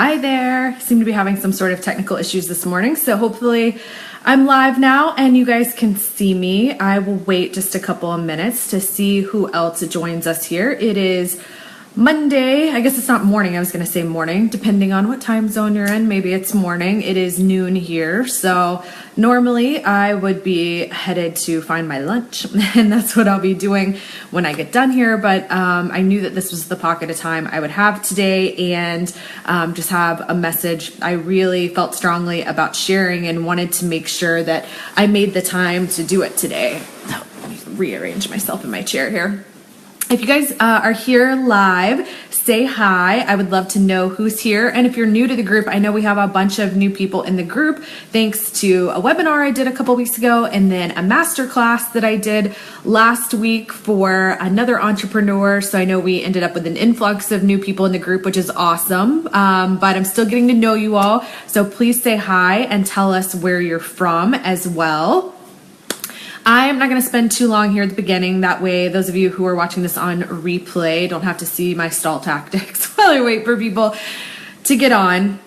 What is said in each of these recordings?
Hi there. Seem to be having some sort of technical issues this morning, so hopefully I'm live now and you guys can see me. I will wait just a couple of minutes to see who else joins us here. It is Monday. I guess it's not morning. I was going to say morning, depending on what time zone you're in. Maybe it's morning. It is noon here. So normally I would be headed to find my lunch and that's what I'll be doing when I get done here. But I knew that this was the pocket of time I would have today and just have a message I really felt strongly about sharing and wanted to make sure that I made the time to do it today. So, let me rearrange myself in my chair here. If you guys are here live, say hi. I would love to know who's here. And if you're new to the group, I know we have a bunch of new people in the group thanks to a webinar I did a couple weeks ago and then a masterclass that I did last week for another entrepreneur. So I know we ended up with an influx of new people in the group, which is awesome. But I'm still getting to know you all. So please say hi and tell us where you're from as well. I'm not going to spend too long here at the beginning. That way, those of you who are watching this on replay don't have to see my stall tactics while I wait for people to get on.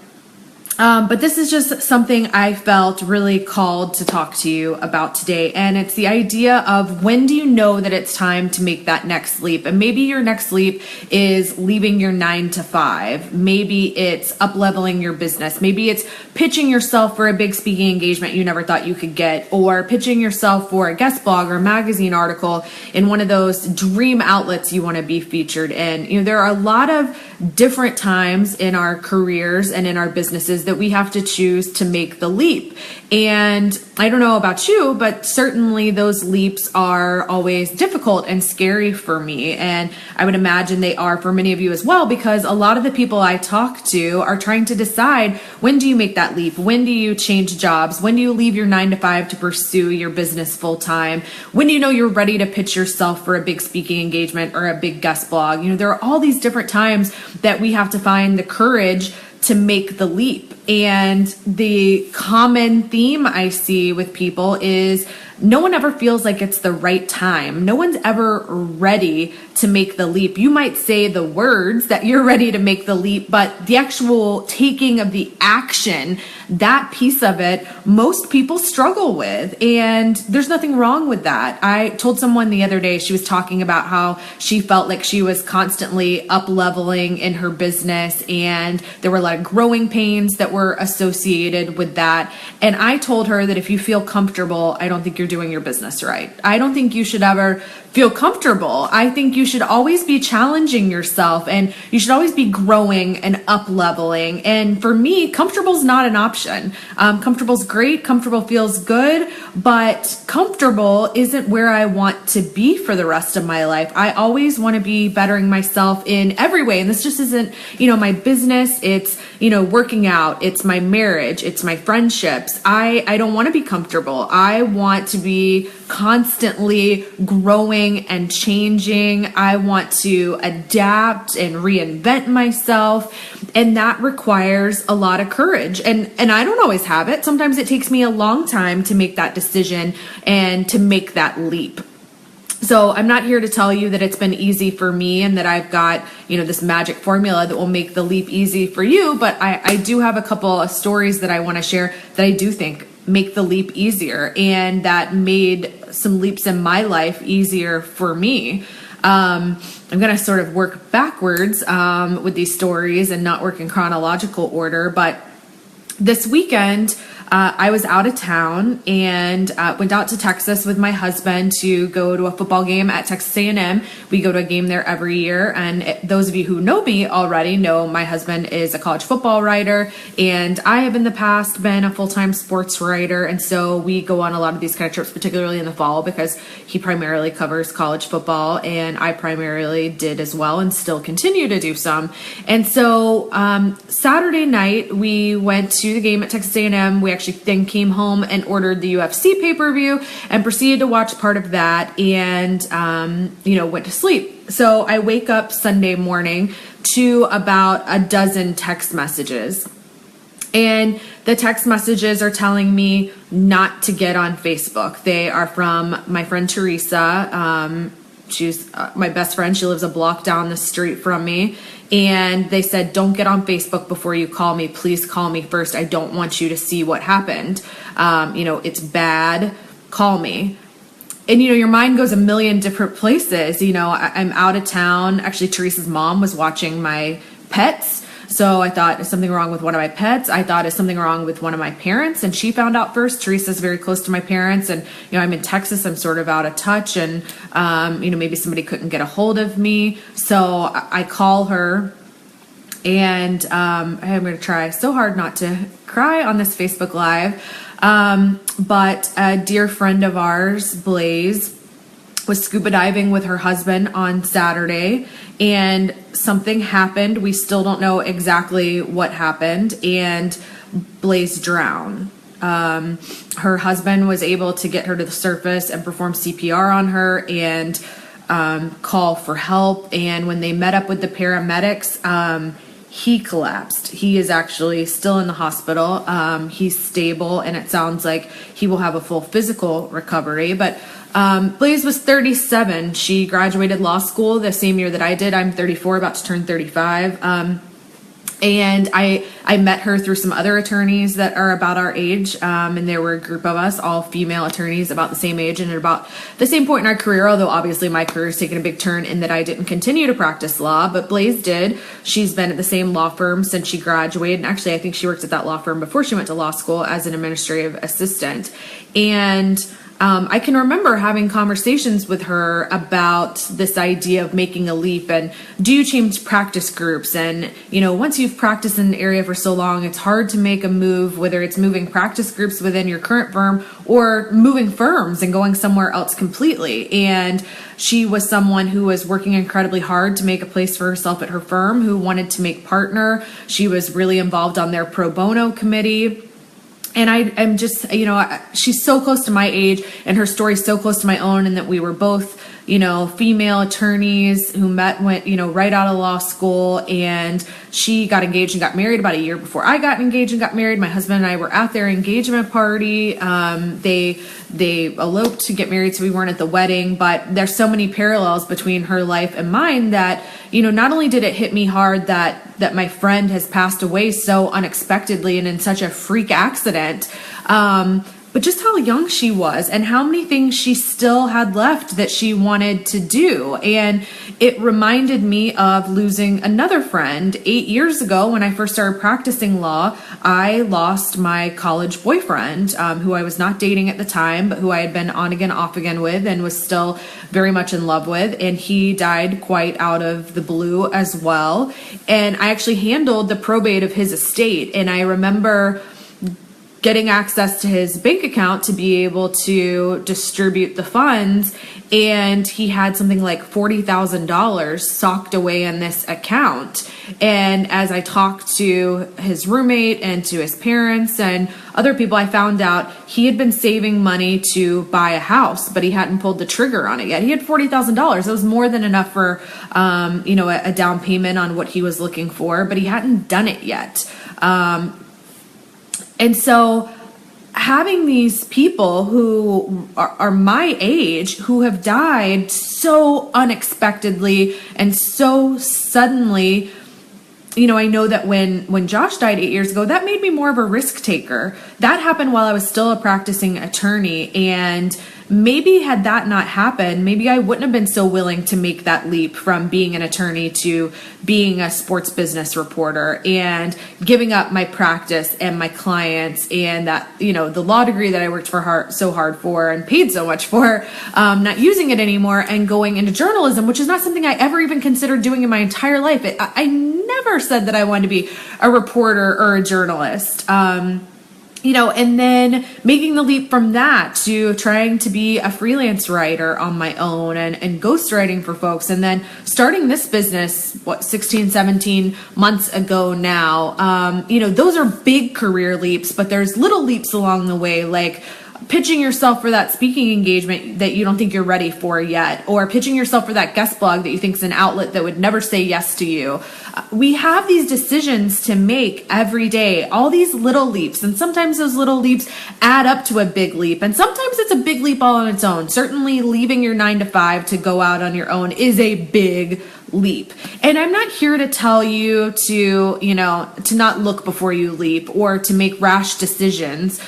But this is just something I felt really called to talk to you about today. And it's the idea of when do you know that it's time to make that next leap? And maybe your next leap is leaving your 9 to 5. Maybe it's up-leveling your business. Maybe it's pitching yourself for a big speaking engagement you never thought you could get, or pitching yourself for a guest blog or magazine article in one of those dream outlets you want to be featured in. You know, there are a lot of different times in our careers and in our businesses that we have to choose to make the leap. And I don't know about you, but certainly those leaps are always difficult and scary for me. And I would imagine they are for many of you as well, because a lot of the people I talk to are trying to decide, when do you make that leap? When do you change jobs? When do you leave your 9 to 5 to pursue your business full time? When do you know you're ready to pitch yourself for a big speaking engagement or a big guest blog? You know, there are all these different times that we have to find the courage to make the leap. And the common theme I see with people is no one ever feels like it's the right time. No one's ever ready to make the leap. You might say the words that you're ready to make the leap, but the actual taking of the action, that piece of it, most people struggle with. And there's nothing wrong with that. I told someone the other day, she was talking about how she felt like she was constantly up leveling in her business and there were a lot of growing pains that were associated with that. And I told her that if you feel comfortable, I don't think you're doing your business right. I don't think you should ever feel comfortable. I think you should always be challenging yourself and you should always be growing and up leveling. And for me, comfortable is not an option. Comfortable is great. Comfortable feels good, but comfortable isn't where I want to be for the rest of my life. I always want to be bettering myself in every way. And this just isn't, my business. It's, working out. It's my marriage. It's my friendships. I don't want to be comfortable. I want to be constantly growing and changing. I want to adapt and reinvent myself. And that requires a lot of courage. And I don't always have it. Sometimes it takes me a long time to make that decision and to make that leap. So I'm not here to tell you that it's been easy for me and that I've got, this magic formula that will make the leap easy for you. But I do have a couple of stories that I want to share that I do think make the leap easier and that made some leaps in my life easier for me. I'm going to sort of work backwards with these stories and not work in chronological order. But this weekend, I was out of town and went out to Texas with my husband to go to a football game at Texas A&M. We go to a game there every year. And those of you who know me already know my husband is a college football writer. And I have in the past been a full-time sports writer. And so we go on a lot of these kind of trips, particularly in the fall, because he primarily covers college football. And I primarily did as well and still continue to do some. And so Saturday night, we went to the game at Texas A&M. We actually then came home and ordered the UFC pay-per-view and proceeded to watch part of that and, went to sleep. So I wake up Sunday morning to about a dozen text messages. And the text messages are telling me not to get on Facebook. They are from my friend Teresa. she's my best friend. She lives a block down the street from me. And they said, don't get on Facebook before you call me. Please call me first. I don't want you to see what happened. It's bad. Call me. And, your mind goes a million different places. I'm out of town. Actually, Teresa's mom was watching my pets. So I thought, is something wrong with one of my pets? I thought, is something wrong with one of my parents? And she found out first. Teresa's very close to my parents. And, I'm in Texas. I'm sort of out of touch. And, maybe somebody couldn't get a hold of me. So I call her. And I'm going to try so hard not to cry on this Facebook Live. But a dear friend of ours, Blaze, was scuba diving with her husband on Saturday, and something happened. We still don't know exactly what happened, and Blaze drowned. Her husband was able to get her to the surface and perform CPR on her and call for help. And when they met up with the paramedics, he collapsed. He is actually still in the hospital. He's stable, and it sounds like he will have a full physical recovery. But Blaze was 37. She graduated law school the same year that I did. I'm 34, about to turn 35. And I met her through some other attorneys that are about our age. And there were a group of us, all female attorneys about the same age and at about the same point in our career, although obviously my career has taken a big turn in that I didn't continue to practice law, but Blaze did. She's been at the same law firm since she graduated. And actually, I think she worked at that law firm before she went to law school as an administrative assistant. And I can remember having conversations with her about this idea of making a leap and do you change practice groups? And, once you've practiced in an area for so long, it's hard to make a move, whether it's moving practice groups within your current firm or moving firms and going somewhere else completely. And she was someone who was working incredibly hard to make a place for herself at her firm, who wanted to make partner. She was really involved on their pro bono committee. And I'm just, she's so close to my age and her story's so close to my own, and that we were both, female attorneys who met, went, right out of law school, and she got engaged and got married about a year before I got engaged and got married. My husband and I were at their engagement party. They eloped to get married, so we weren't at the wedding, but there's so many parallels between her life and mine that, not only did it hit me hard that my friend has passed away so unexpectedly and in such a freak accident, but just how young she was and how many things she still had left that she wanted to do. And it reminded me of losing another friend 8 years ago when I first started practicing law. I lost my college boyfriend, who I was not dating at the time, but who I had been on again, off again with, and was still very much in love with. And he died quite out of the blue as well. And I actually handled the probate of his estate. And I remember getting access to his bank account to be able to distribute the funds. And he had something like $40,000 socked away in this account. And as I talked to his roommate and to his parents and other people, I found out he had been saving money to buy a house, but he hadn't pulled the trigger on it yet. He had $40,000. It was more than enough for, a down payment on what he was looking for, but he hadn't done it yet. And so having these people who are my age, who have died so unexpectedly and so suddenly, I know that when Josh died 8 years ago, that made me more of a risk taker. That happened while I was still a practicing attorney. And maybe had that not happened, maybe I wouldn't have been so willing to make that leap from being an attorney to being a sports business reporter and giving up my practice and my clients and that, the law degree that I worked so hard for and paid so much for, not using it anymore and going into journalism, which is not something I ever even considered doing in my entire life. I never said that I wanted to be a reporter or a journalist. And then making the leap from that to trying to be a freelance writer on my own and ghostwriting for folks. And then starting this business, 16, 17 months ago now, those are big career leaps, but there's little leaps along the way, like pitching yourself for that speaking engagement that you don't think you're ready for yet, or pitching yourself for that guest blog that you think is an outlet that would never say yes to you. We have these decisions to make every day, all these little leaps, and sometimes those little leaps add up to a big leap, and sometimes it's a big leap all on its own. Certainly leaving your 9 to 5 to go out on your own is a big leap. And I'm not here to tell you to, to not look before you leap or to make rash decisions.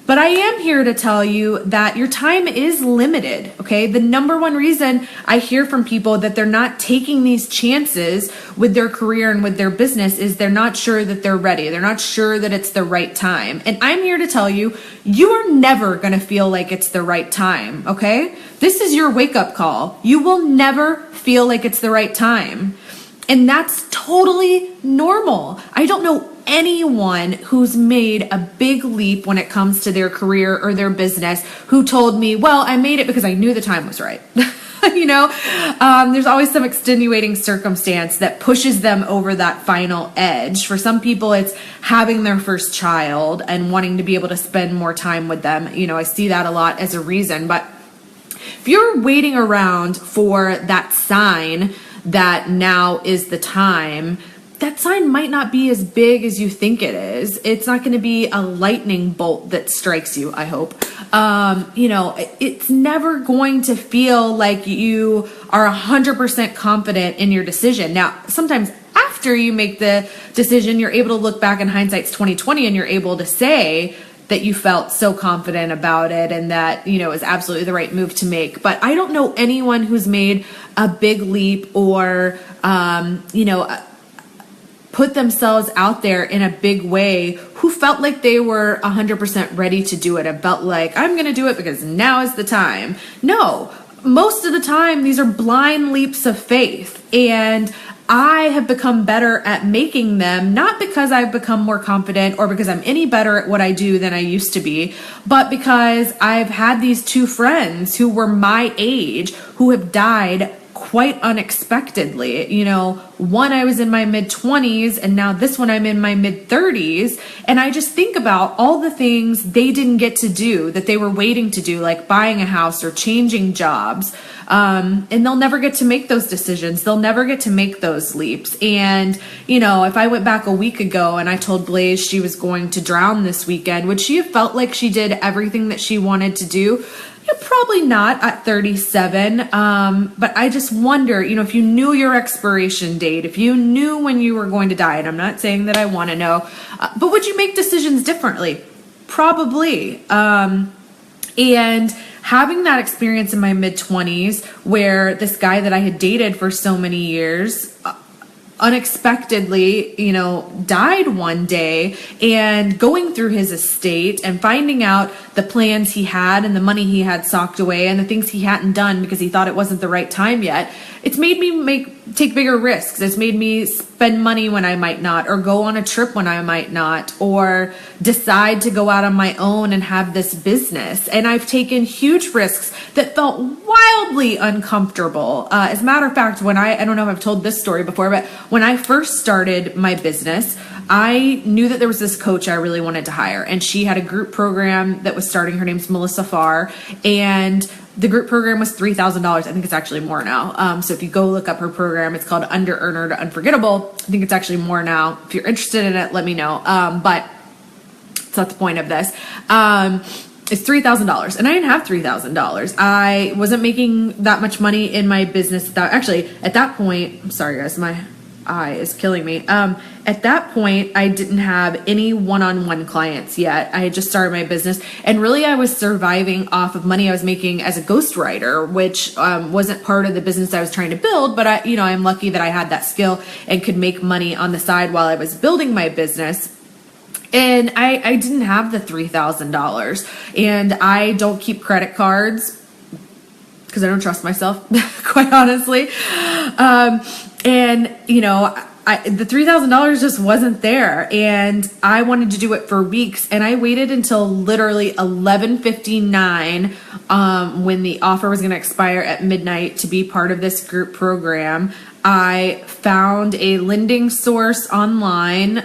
But I am here to tell you that your time is limited, okay? The number one reason I hear from people that they're not taking these chances with their career and with their business is they're not sure that they're ready. They're not sure that it's the right time. And I'm here to tell you, you are never gonna feel like it's the right time, okay? This is your wake-up call. You will never feel like it's the right time. And that's totally normal. I don't know anyone who's made a big leap when it comes to their career or their business who told me, well, I made it because I knew the time was right. There's always some extenuating circumstance that pushes them over that final edge. For some people, it's having their first child and wanting to be able to spend more time with them. I see that a lot as a reason. But if you're waiting around for that sign that now is the time, that sign might not be as big as you think it is. It's not going to be a lightning bolt that strikes you, I hope. It's never going to feel like you are 100% confident in your decision. Now, sometimes after you make the decision, you're able to look back, in hindsight's 2020, and you're able to say that you felt so confident about it and that, it was absolutely the right move to make. But I don't know anyone who's made a big leap or, put themselves out there in a big way who felt like they were 100% ready to do it and felt like, I'm going to do it because now is the time. No, most of the time, these are blind leaps of faith. And I have become better at making them, not because I've become more confident or because I'm any better at what I do than I used to be, but because I've had these two friends who were my age who have died quite unexpectedly. One I was in my mid-20s and now this one I'm in my mid-30s. And I just think about all the things they didn't get to do that they were waiting to do, like buying a house or changing jobs. And they'll never get to make those decisions. They'll never get to make those leaps. And, if I went back a week ago and I told Blaze she was going to drown this weekend, would she have felt like she did everything that she wanted to do? Yeah, probably not at 37. But I just wonder, if you knew your expiration date, if you knew when you were going to die, and I'm not saying that I want to know, but would you make decisions differently? Probably. And having that experience in my mid-20s where this guy that I had dated for so many years unexpectedly, died one day, and going through his estate and finding out the plans he had and the money he had socked away and the things he hadn't done because he thought it wasn't the right time yet, it's made me take bigger risks. It's made me spend money when I might not, or go on a trip when I might not, or decide to go out on my own and have this business. And I've taken huge risks that felt wildly uncomfortable. As a matter of fact, when I don't know if I've told this story before, but when I first started my business, I knew that there was this coach I really wanted to hire, and she had a group program that was starting. Her name's Melissa Farr, and the group program was $3,000. I think it's actually more now. So if you go look up her program, it's called Under Earner to Unforgettable. I think it's actually more now. If you're interested in it, let me know. But it's not the point of this. It's $3,000, and I didn't have $3,000. I wasn't making that much money in my business. Actually, at that point, I'm sorry guys, my eye is killing me. At that point, I didn't have any one-on-one clients yet. I had just started my business, and really I was surviving off of money I was making as a ghostwriter, which wasn't part of the business I was trying to build, but I'm lucky that I had that skill and could make money on the side while I was building my business. And I didn't have the $3,000, and I don't keep credit cards because I don't trust myself, quite honestly. The $3,000 just wasn't there, and I wanted to do it for weeks, and I waited until literally 11:59 when the offer was going to expire at midnight to be part of this group program. I found a lending source online,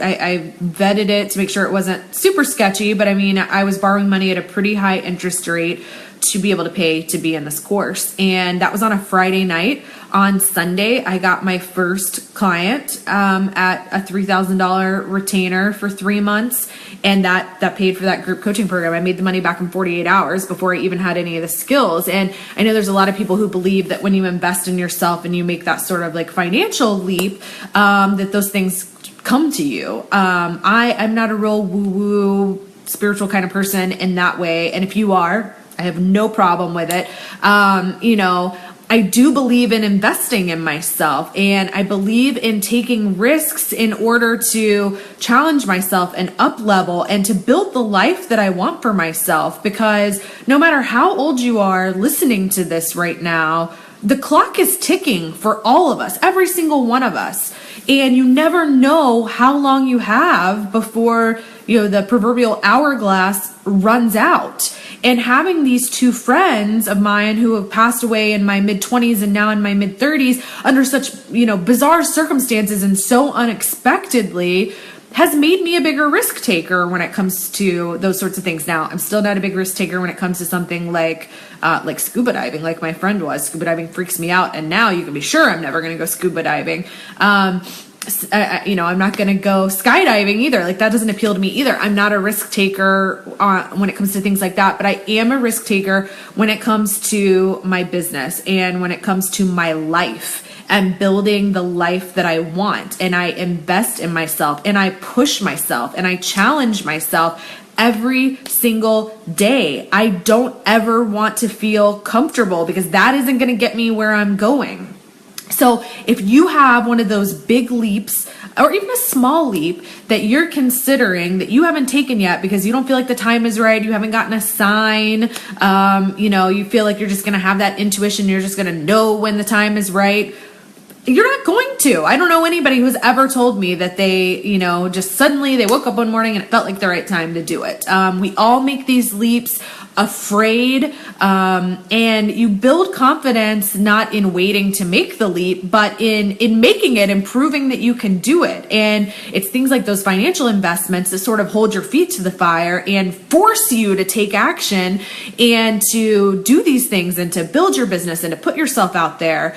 I vetted it to make sure it wasn't super sketchy, but I mean, I was borrowing money at a pretty high interest rate to be able to pay to be in this course. And that was on a Friday night. On Sunday, I got my first client at a $3,000 retainer for 3 months. And that paid for that group coaching program. I made the money back in 48 hours before I even had any of the skills. And I know there's a lot of people who believe that when you invest in yourself and you make that sort of like financial leap, that those things come to you. I'm not a real woo-woo spiritual kind of person in that way. And if you are, I have no problem with it. I do believe in investing in myself, and I believe in taking risks in order to challenge myself and up level and to build the life that I want for myself. Because no matter how old you are listening to this right now, the clock is ticking for all of us, every single one of us. And you never know how long you have before, the proverbial hourglass runs out. And having these two friends of mine who have passed away in my mid-20s and now in my mid-30s under such, bizarre circumstances and so unexpectedly has made me a bigger risk taker when it comes to those sorts of things. Now, I'm still not a big risk taker when it comes to something like scuba diving, like my friend was. Scuba diving freaks me out. And now you can be sure I'm never going to go scuba diving. I'm not going to go skydiving either. Like, that doesn't appeal to me either. I'm not a risk taker when it comes to things like that, but I am a risk taker when it comes to my business and when it comes to my life and building the life that I want. And I invest in myself and I push myself and I challenge myself every single day. I don't ever want to feel comfortable because that isn't going to get me where I'm going. So if you have one of those big leaps or even a small leap that you're considering that you haven't taken yet because you don't feel like the time is right, you haven't gotten a sign, you feel like you're just going to have that intuition, you're just going to know when the time is right, you're not going to. I don't know anybody who's ever told me that they, just suddenly they woke up one morning and it felt like the right time to do it. We all make these leaps afraid, and you build confidence not in waiting to make the leap, but in making it and proving that you can do it. And it's things like those financial investments that sort of hold your feet to the fire and force you to take action and to do these things and to build your business and to put yourself out there.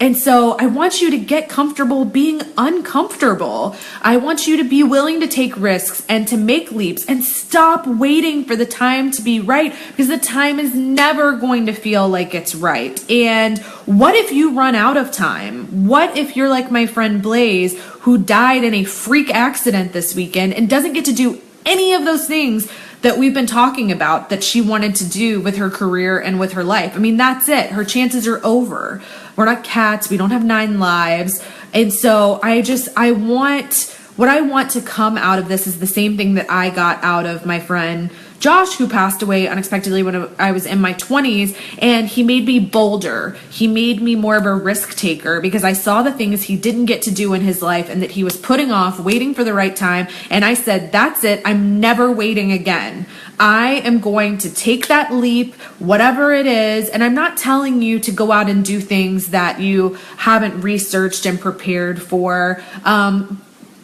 And so I want you to get comfortable being uncomfortable. I want you to be willing to take risks and to make leaps and stop waiting for the time to be right, because the time is never going to feel like it's right. And what if you run out of time? What if you're like my friend Blaze, who died in a freak accident this weekend and doesn't get to do any of those things that we've been talking about that she wanted to do with her career and with her life? I mean, that's it. Her chances are over. We're not cats. We don't have 9 lives. And so what I want to come out of this is the same thing that I got out of my friend Josh, who passed away unexpectedly when I was in my 20s, and he made me bolder. He made me more of a risk taker because I saw the things he didn't get to do in his life and that he was putting off, waiting for the right time. And I said, that's it. I'm never waiting again. I am going to take that leap, whatever it is. And I'm not telling you to go out and do things that you haven't researched and prepared for.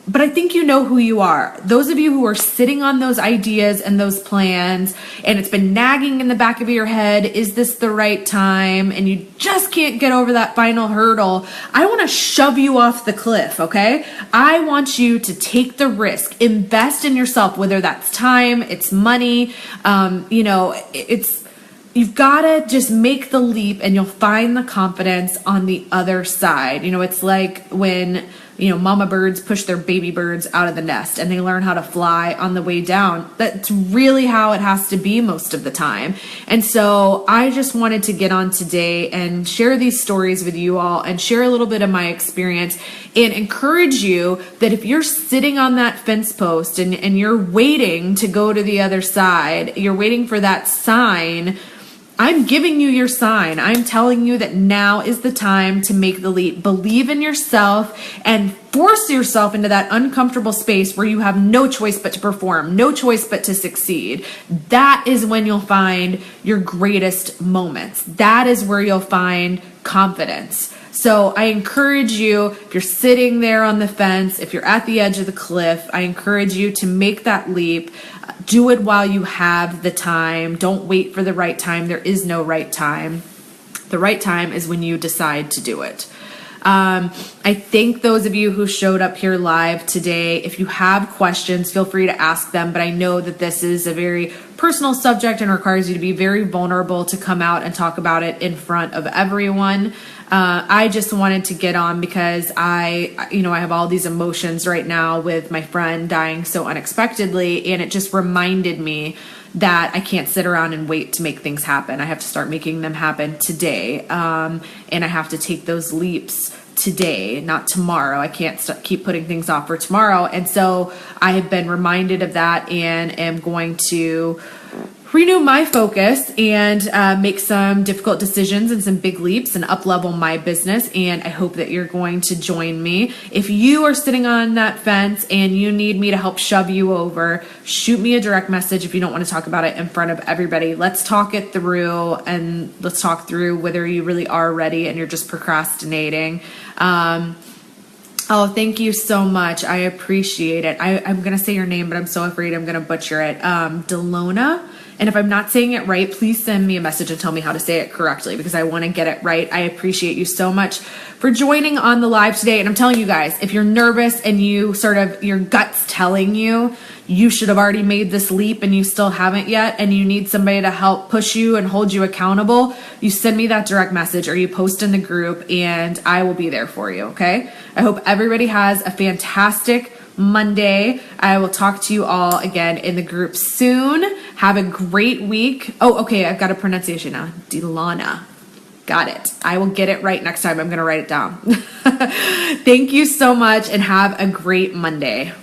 But I think you know who you are. Those of you who are sitting on those ideas and those plans, and it's been nagging in the back of your head, is this the right time? And you just can't get over that final hurdle. I want to shove you off the cliff, okay? I want you to take the risk, invest in yourself, whether that's time, it's money, you've got to just make the leap and you'll find the confidence on the other side. It's like when, mama birds push their baby birds out of the nest and they learn how to fly on the way down. That's really how it has to be most of the time. And so I just wanted to get on today and share these stories with you all and share a little bit of my experience and encourage you that if you're sitting on that fence post and you're waiting to go to the other side, you're waiting for that sign, I'm giving you your sign. I'm telling you that now is the time to make the leap. Believe in yourself and force yourself into that uncomfortable space where you have no choice but to perform, no choice but to succeed. That is when you'll find your greatest moments. That is where you'll find confidence. So I encourage you, if you're sitting there on the fence, if you're at the edge of the cliff, I encourage you to make that leap. Do it while you have the time. Don't wait for the right time. There is no right time. The right time is when you decide to do it. I thank those of you who showed up here live today. If you have questions, feel free to ask them, but I know that this is a very personal subject and requires you to be very vulnerable to come out and talk about it in front of everyone. I just wanted to get on because I have all these emotions right now with my friend dying so unexpectedly, and it just reminded me that I can't sit around and wait to make things happen. I have to start making them happen today. And I have to take those leaps today, not tomorrow. I can't keep putting things off for tomorrow. And so I have been reminded of that and am going to renew my focus and make some difficult decisions and some big leaps and up-level my business. And I hope that you're going to join me. If you are sitting on that fence and you need me to help shove you over, shoot me a direct message if you don't want to talk about it in front of everybody. Let's talk it through, and let's talk through whether you really are ready and you're just procrastinating. Oh, thank you so much. I appreciate it. I'm going to say your name, but I'm so afraid I'm going to butcher it. Delona. And if I'm not saying it right, please send me a message and tell me how to say it correctly, because I want to get it right. I appreciate you so much for joining on the live today. And I'm telling you guys, if you're nervous and your gut's telling you should have already made this leap and you still haven't yet, and you need somebody to help push you and hold you accountable, you send me that direct message or you post in the group and I will be there for you. Okay. I hope everybody has a fantastic Monday. I will talk to you all again in the group soon. Have a great week. Oh, okay. I've got a pronunciation now. Delana. Got it. I will get it right next time. I'm going to write it down. Thank you so much and have a great Monday.